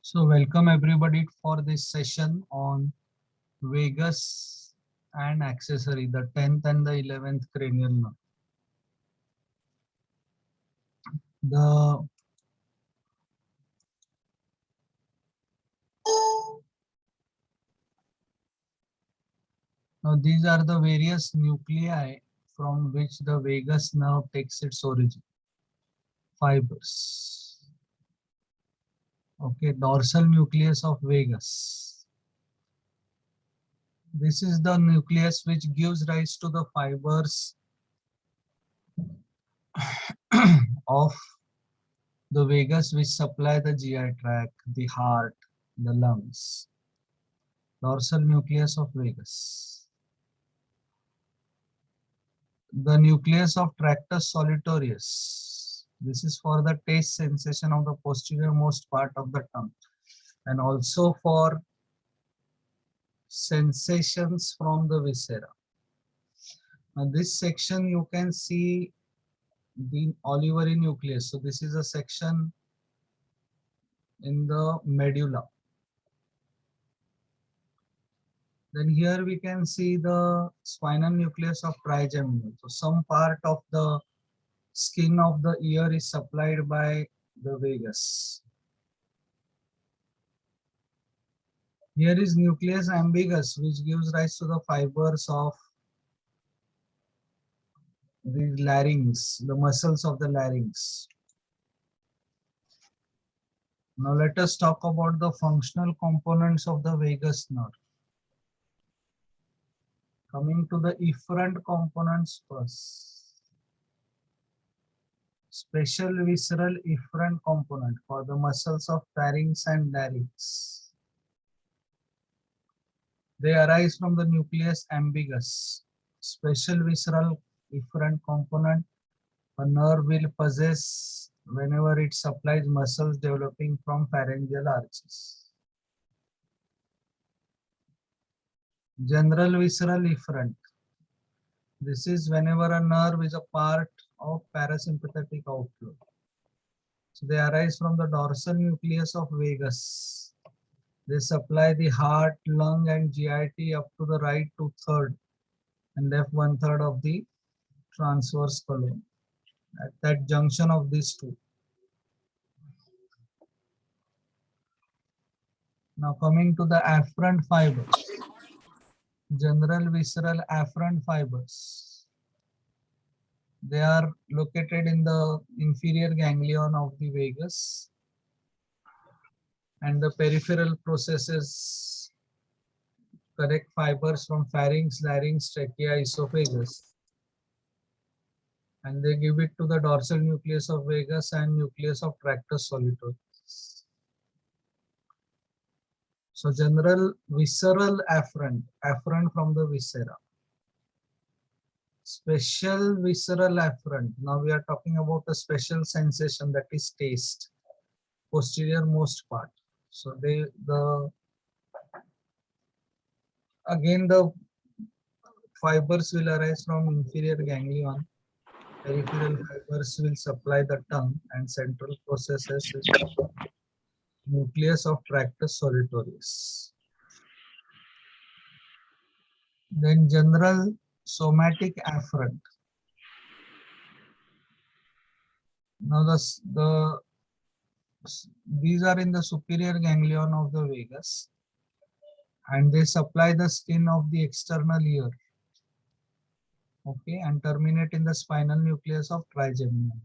So welcome everybody for this session on vagus and accessory, the 10th and the 11th cranial nerve. The Now these are the various nuclei from which the vagus nerve takes its origin. Fibers. Okay, dorsal nucleus of vagus. This is the nucleus which gives rise to the fibers of the vagus which supply the GI tract, the heart, the lungs. Dorsal nucleus of vagus. The nucleus of tractus solitarius. This is for the taste sensation of the posterior most part of the tongue and also for sensations from the viscera. Now this section you can see the olivary nucleus. So this is a section in the medulla. Then here we can see the spinal nucleus of trigeminal. So some part of the skin of the ear is supplied by the vagus. Here is nucleus ambiguous, which gives rise to the fibers of the larynx, the muscles of the larynx. Now let us talk about the functional components of the vagus nerve. Coming to the efferent components first. Special visceral efferent component for the muscles of pharynx and larynx. They arise from the nucleus ambiguous. Special visceral efferent component a nerve will possess whenever it supplies muscles developing from pharyngeal arches. General visceral efferent. This is whenever a nerve is a part of parasympathetic outflow. So they arise from the dorsal nucleus of vagus. They supply the heart, lung and GIT up to the right 2/3 and left 1/3 of the transverse column. At that junction of these two. Now coming to the afferent fibers. General visceral afferent fibers. They are located in the inferior ganglion of the vagus and the peripheral processes collect fibers from pharynx, larynx, trachea, esophagus and they give it to the dorsal nucleus of vagus and nucleus of tractus solitarius. So general visceral afferent from the viscera. Special visceral afferent. Now we are talking about a special sensation that is taste, posterior most part. So again the fibers will arise from inferior ganglion. Peripheral fibers will supply the tongue and central processes is nucleus of tractus solitarius. Then general somatic afferent. Now these are in the superior ganglion of the vagus and they supply the skin of the external ear. Okay, and terminate in the spinal nucleus of trigeminal.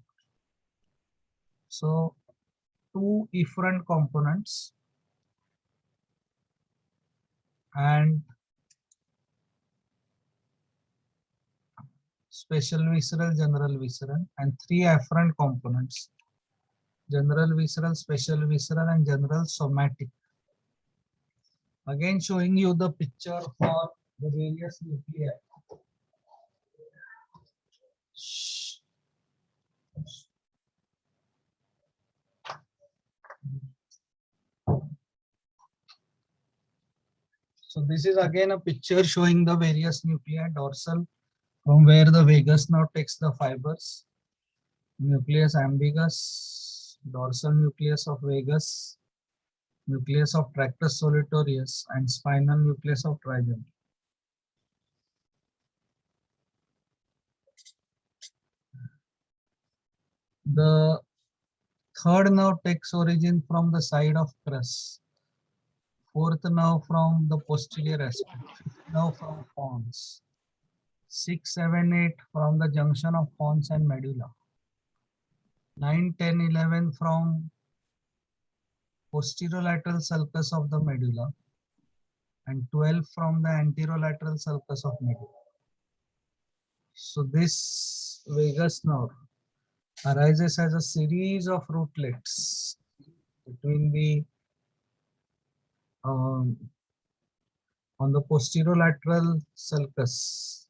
So two efferent components and special visceral, general visceral and three afferent components. General visceral, special visceral and general somatic. Again showing you the picture for the various nuclei. So this is again a picture showing the various nuclei, dorsal from where the vagus nerve takes the fibers, nucleus ambiguous, dorsal nucleus of vagus, nucleus of tractus solitarius, and spinal nucleus of trigeminal. The third nerve takes origin from the side of crus. Fourth nerve from the posterior aspect. Fifth nerve from pons. 6, 7, 8 from the junction of pons and medulla. 9, 10, 11 from posterolateral sulcus of the medulla, and 12 from the anterolateral sulcus of medulla. So this vagus nerve arises as a series of rootlets between the on the posterolateral sulcus,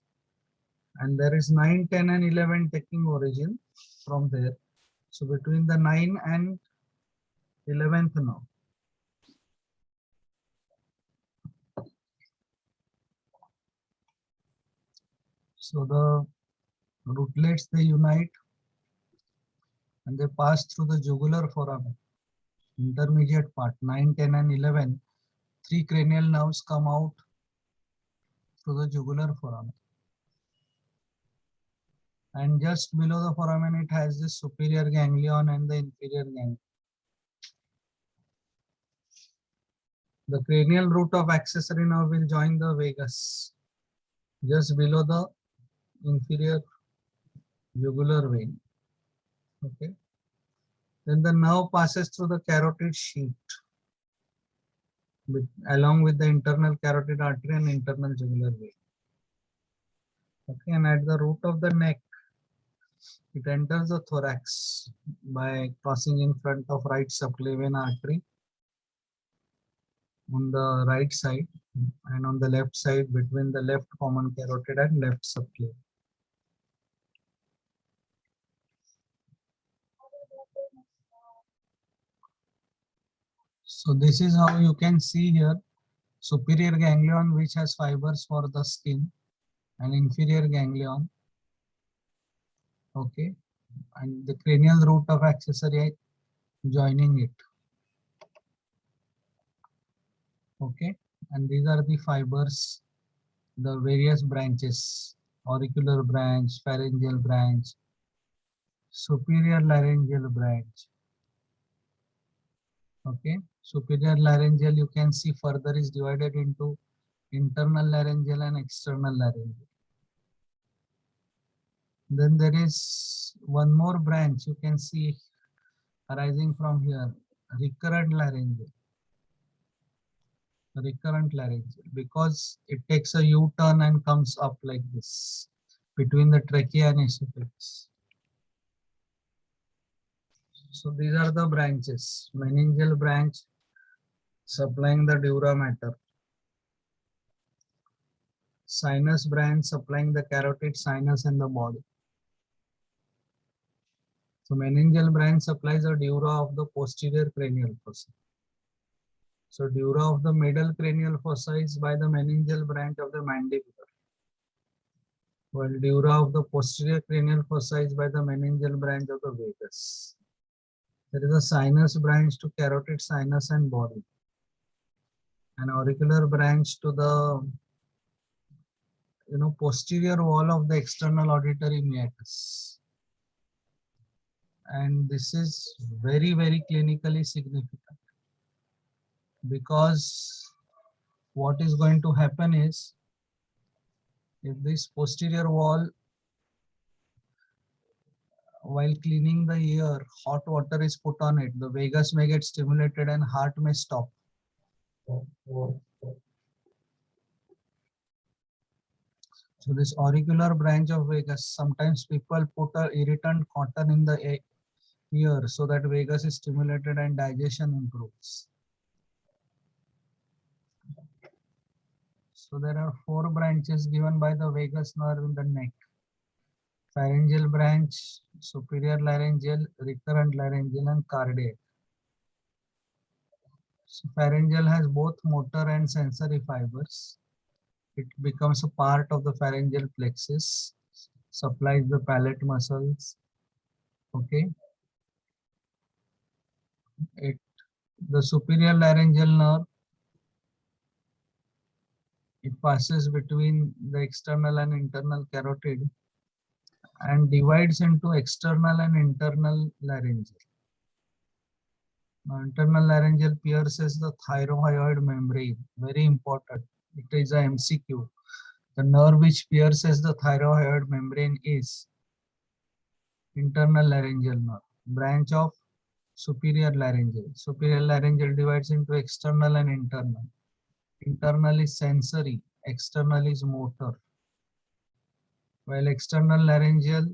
and there is 9, 10 and 11 taking origin from there. So between the 9 and 11th nerve. So the rootlets, they unite and they pass through the jugular foramen, intermediate part. 9, 10 and 11, 3 cranial nerves come out through the jugular foramen, and just below the foramen it has the superior ganglion and the inferior ganglion. The cranial root of accessory nerve will join the vagus just below the inferior jugular vein. Okay. Then the nerve passes through the carotid sheath along with the internal carotid artery and internal jugular vein. Okay, and at the root of the neck, it enters the thorax by crossing in front of right subclavian artery on the right side, and on the left side between the left common carotid and left subclavian. So this is how you can see here superior ganglion, which has fibers for the skin, and inferior ganglion. Okay, and the cranial root of accessory joining it. Okay, and these are the fibers, the various branches: auricular branch, pharyngeal branch, superior laryngeal branch. Okay, superior laryngeal, you can see further is divided into internal laryngeal and external laryngeal. Then there is one more branch you can see arising from here, recurrent laryngeal. Recurrent laryngeal, because it takes a U-turn and comes up like this between the trachea and esophagus. So these are the branches. Meningeal branch supplying the dura mater. Sinus branch supplying the carotid sinus and the body. So meningeal branch supplies the dura of the posterior cranial fossa. So dura of the middle cranial fossa is by the meningeal branch of the mandibular, while dura of the posterior cranial fossa is by the meningeal branch of the vagus. There is a sinus branch to carotid sinus and body, an auricular branch to the posterior wall of the external auditory meatus. And this is very, very clinically significant, because what is going to happen is, if this posterior wall, while cleaning the ear, hot water is put on it, the vagus may get stimulated and heart may stop. So this auricular branch of vagus, sometimes people put a irritant cotton in the ear so that vagus is stimulated and digestion improves. So there are 4 branches given by the vagus nerve in the neck: pharyngeal branch, superior laryngeal, recurrent laryngeal, and cardiac. So pharyngeal has both motor and sensory fibers. It becomes a part of the pharyngeal plexus, supplies the palate muscles. Okay. It The superior laryngeal nerve, it passes between the external and internal carotid and divides into external and internal laryngeal. Now, internal laryngeal pierces the thyroid membrane. Very important. It is a MCQ. The nerve which pierces the thyroid membrane is internal laryngeal nerve, branch of superior laryngeal. Superior laryngeal divides into external and internal. Internal is sensory, external is motor. While external laryngeal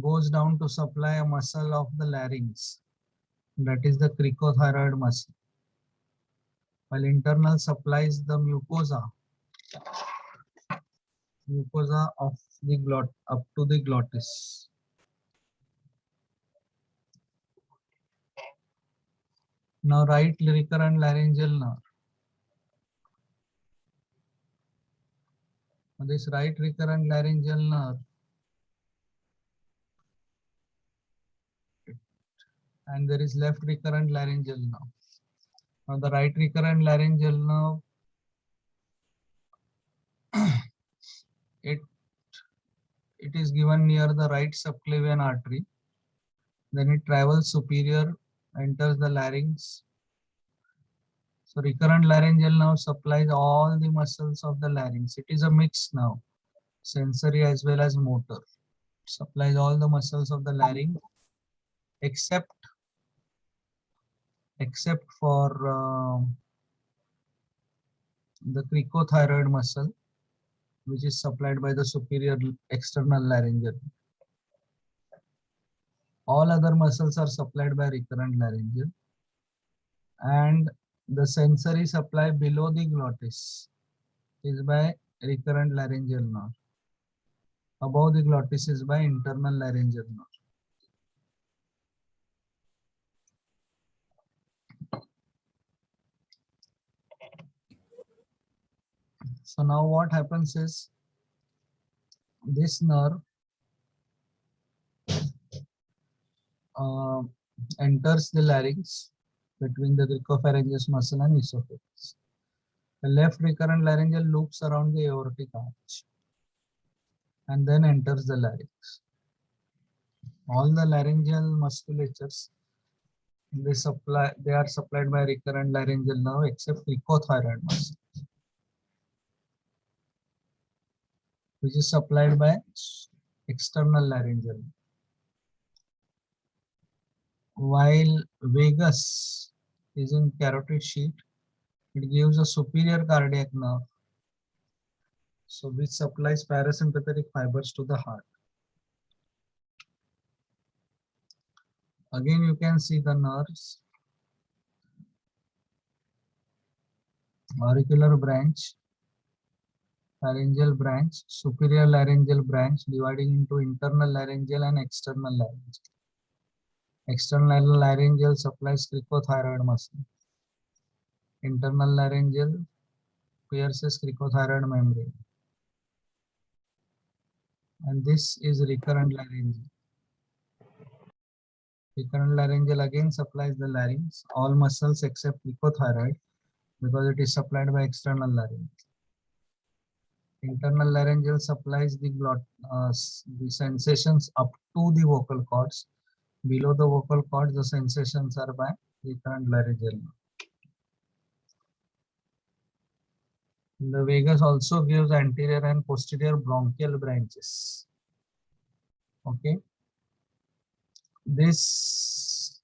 goes down to supply a muscle of the larynx, that is the cricothyroid muscle. While internal supplies the mucosa of the up to the glottis. Now right recurrent laryngeal nerve. This right recurrent laryngeal nerve and there is left recurrent laryngeal nerve. Now the right recurrent laryngeal nerve, it is given near the right subclavian artery. Then it travels superior, enters the larynx. So recurrent laryngeal nerve supplies all the muscles of the larynx. It is a mixed nerve, sensory as well as motor. Supplies all the muscles of the larynx except for the cricothyroid muscle, which is supplied by the superior external laryngeal. All other muscles are supplied by recurrent laryngeal, and the sensory supply below the glottis is by recurrent laryngeal nerve. Above the glottis is by internal laryngeal nerve. So now what happens is this nerve enters the larynx between the cricopharyngeus muscle and esophagus. The left recurrent laryngeal loops around the aortic arch and then enters the larynx. All the laryngeal musculatures, they are supplied by recurrent laryngeal nerve except cricothyroid muscle, which is supplied by external laryngeal. While vagus is in carotid sheath, it gives a superior cardiac nerve, so which supplies parasympathetic fibers to the heart. Again, you can see the nerves. Auricular branch, laryngeal branch, superior laryngeal branch dividing into internal laryngeal and external laryngeal. External laryngeal supplies cricothyroid muscle. Internal laryngeal pierces cricothyroid membrane. And this is recurrent laryngeal. Recurrent laryngeal again supplies the larynx, all muscles except cricothyroid because it is supplied by external laryngeal. Internal laryngeal supplies the sensations up to the vocal cords. Below the vocal cords, the sensations are by recurrent laryngeal. The vagus also gives anterior and posterior bronchial branches. Okay. This,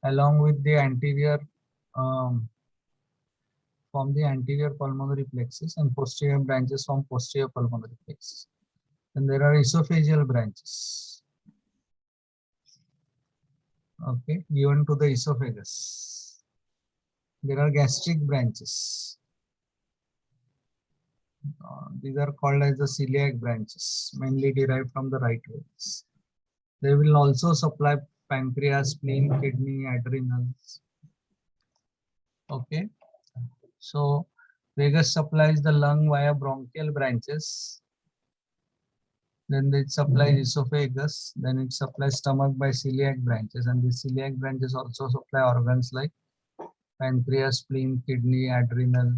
along with the anterior, form the anterior pulmonary plexus, and posterior branches from posterior pulmonary plexus. And there are esophageal branches. Okay, given to the esophagus. There are gastric branches. These are called as the celiac branches, mainly derived from the right vagus. They will also supply pancreas, spleen, kidney, adrenals. Okay, so vagus supplies the lung via bronchial branches. Then it supplies esophagus. Then it supplies stomach by celiac branches, and the celiac branches also supply organs like pancreas, spleen, kidney, adrenal.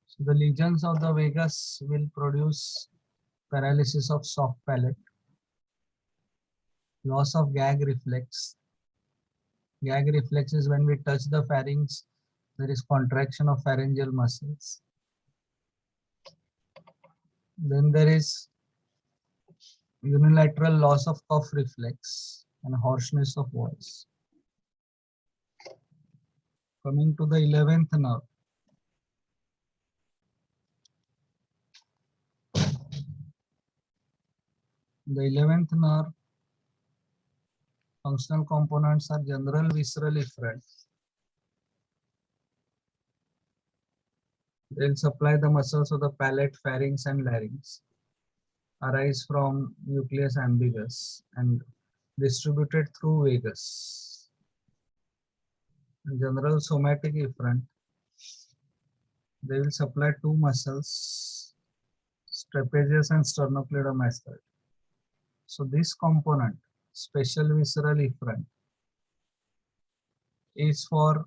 So the lesions of the vagus will produce paralysis of soft palate, loss of gag reflex. Gag reflex is when we touch the pharynx, there is contraction of pharyngeal muscles. Then there is unilateral loss of cough reflex and hoarseness of voice. Coming to the 11th nerve. The 11th nerve functional components are general visceral efferent. They'll supply the muscles of the palate, pharynx, and larynx. Arise from nucleus ambiguous and distributed through vagus. General somatic efferent. They will supply two muscles, trapezius and sternocleidomastoid. So this component, special visceral efferent, is for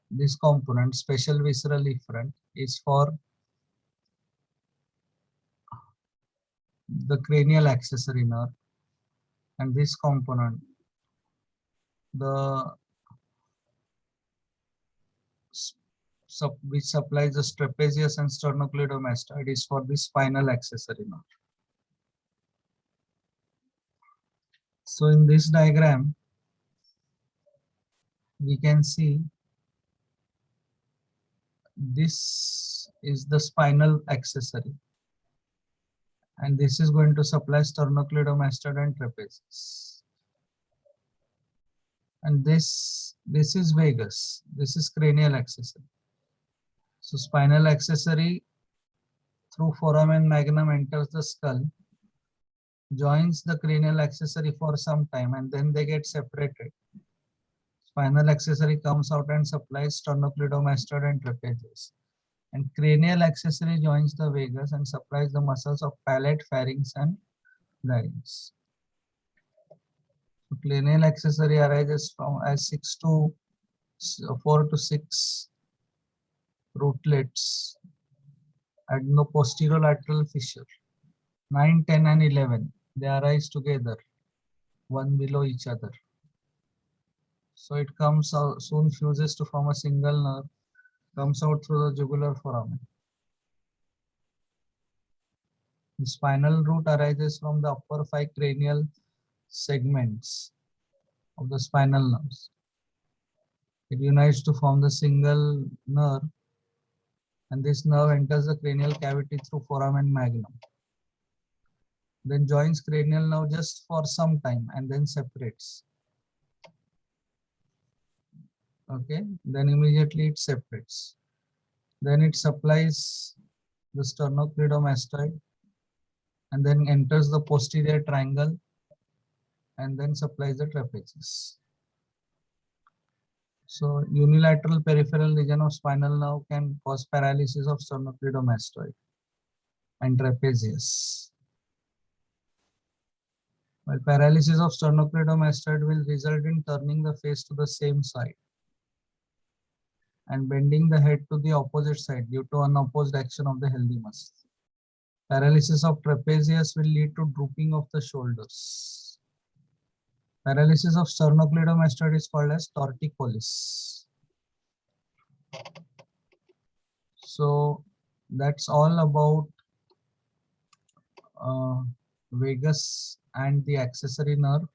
this component, special visceral efferent, is for the cranial accessory nerve, and this component, which supplies the trapezius and sternocleidomastoid, is for the spinal accessory nerve. So in this diagram, we can see this is the spinal accessory, and this is going to supply sternocleidomastoid and trapezius. And this is vagus, this is cranial accessory. So spinal accessory through foramen magnum enters the skull, joins the cranial accessory for some time, and then they get separated. Spinal accessory comes out and supplies sternocleidomastoid and trapezius. And cranial accessory joins the vagus and supplies the muscles of palate, pharynx, and larynx. So cranial accessory arises from as 4 to 6 rootlets at the posterolateral fissure. 9, 10, and 11, they arise together, one below each other. So it comes out, soon fuses to form a single nerve, comes out through the jugular foramen. The spinal root arises from the upper 5 cranial segments of the spinal nerves. It unites to form the single nerve, and this nerve enters the cranial cavity through foramen magnum. Then joins cranial nerve just for some time and then separates. Okay, then immediately it separates. Then it supplies the sternocleidomastoid and then enters the posterior triangle and then supplies the trapezius. So unilateral peripheral lesion of spinal nerve can cause paralysis of sternocleidomastoid and trapezius. While paralysis of sternocleidomastoid will result in turning the face to the same side and bending the head to the opposite side due to unopposed action of the healthy muscle. Paralysis of trapezius will lead to drooping of the shoulders. Paralysis of sternocleidomastoid is called as torticollis. So that's all about vagus and the accessory nerve.